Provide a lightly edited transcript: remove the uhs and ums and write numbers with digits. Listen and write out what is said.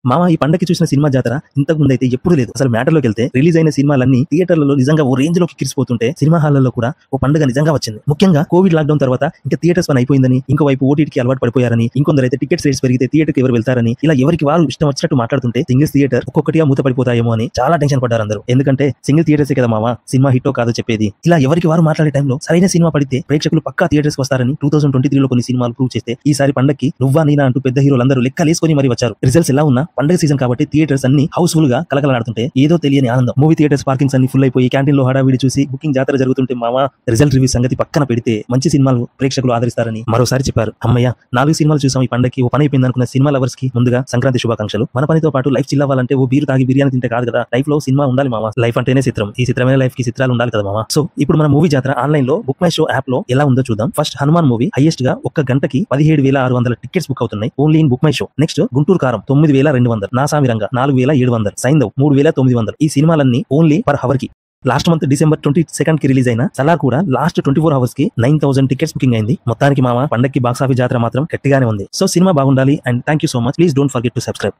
మామ ఈ పండగకి చూసిన సినిమా జాతర ఇంతకు ముందు అయితే ఎప్పుడు లేదు. అసలు మ్యాటర్ లోకి వెళ్తే రిలీజ్ అయిన సినిమాలన్నీ థియేటర్లలో నిజంగా ఓ రేంజ్ లోకి కిరిసిపోతుంటే సినిమా హాల్లో కూడా ఓ పండుగ నిజంగా వచ్చింది. ముఖ్యంగా కోవిడ్ లాక్డౌన్ తర్వాత ఇంకా థియేటర్స్ పని అయిపోయిందని, ఇంకోవైపు ఓటీటీకి అలవాటు పడిపోయారని, ఇంకొందరు అయితే టికెట్స్ రేట్స్ పెరిగితే థియేటర్కి ఎవరు వెళ్తారని, ఇలా ఎవరికి వారు ఇష్టం వచ్చినట్టు మాట్లాడుతుంటే సింగిల్స్ థియేటర్ ఒక్కొక్కటిగా మూత పడిపోతాయేమో అని చాలా టెన్షన్ పడ్డారు అందరూ. ఎందుకంటే సింగిల్ థియేటర్సే కదా మామ సినిమా హిట్టో కాదో చెప్పేది. ఇలా ఎవరికి వారు మాట్లాడే టైంలో సరైన సినిమా పడితే ప్రేక్షకులు పక్కా థియేటర్స్ వస్తారని 2023 లో కొన్ని సినిమాలు ప్రూవ్ చేస్తే ఈసారి పండక్కి నువ్వా నేనా అంటూ పెద్ద హీరోలందరూ లెక్కలేసుకొని మరి వచ్చారు. రిజల్ట్స్ ఎలా ఉన్నా పండగ సీజన్ కాబట్టి థియేటర్స్ అన్ని హౌస్ఫుల్ గా కలకలాడుతుంటే ఏదో తెలియని ఆనందం. మూవీ థియేటర్స్ పార్కింగ్స్ అన్ని ఫుల్ అయిపోయి క్యాంటీన్ లో హడావిడి చూసి బుకింగ్ జాతర జరుగుతుంటే మామ రిజల్ట్ రివ్యూ సంగతి పక్కన పెడితే మంచి సినిమాలు ప్రేక్షకులు ఆదరిస్తారని మరోసారి చెప్పారు. అమ్మయ్య 4 సినిమాలు చూసాం ఈ పండగకి, ఓ పని అయిపోయింది అనుకున్న సినిమా లవర్స్ కి ముందుగా సంక్రాంతి శుభాకాంక్షలు. మన పనితో పాటు లైఫ్ చిల్లవ్వాలంటే ఓ బీరు తాగి బిర్యానీ తింటే కాదు కదా, లైఫ్ లో సినిమా ఉండాలి మామ. లైఫ్ అంటేనే చిత్రం, ఈ చిత్రమైన లైఫ్ కి చిత్రాలు ఉండాలి కదా మామ. సో ఇప్పుడు మన మూవీ జాతర ఆన్లైన్ లో బుక్ మై షో యాప్ లో ఎలా ఉందో చూద్దాం. ఫస్ట్ హనుమాన్ మూవీ హైయెస్ట్ గా ఒక్క గంటకి 17,600 టికెట్స్ బుక్ అవుతున్నాయి only in book my show. Next Guntur కారం 9,200, నా సామిరంగా 4,700, సైందవ్ 3,900. ఈ సినిమాలన్నీ ఓన్లీ పర్ హవర్ కి. లాస్ట్ మంత్ డిసెంబర్ 22 కి రిలీజ్ అయిన సలార్ కూడా లాస్ట్ 24 అవర్స్ కి 9,000 టికెట్స్ బుకింగ్ అయింది. మొత్తానికి మామ పండక్కి బాక్స్ ఆఫీస్ జాతర మాత్రం గట్టిగానే ఉంది. సో సినిమా బాగుండాలి. And thank you so much. Please don't forget to subscribe.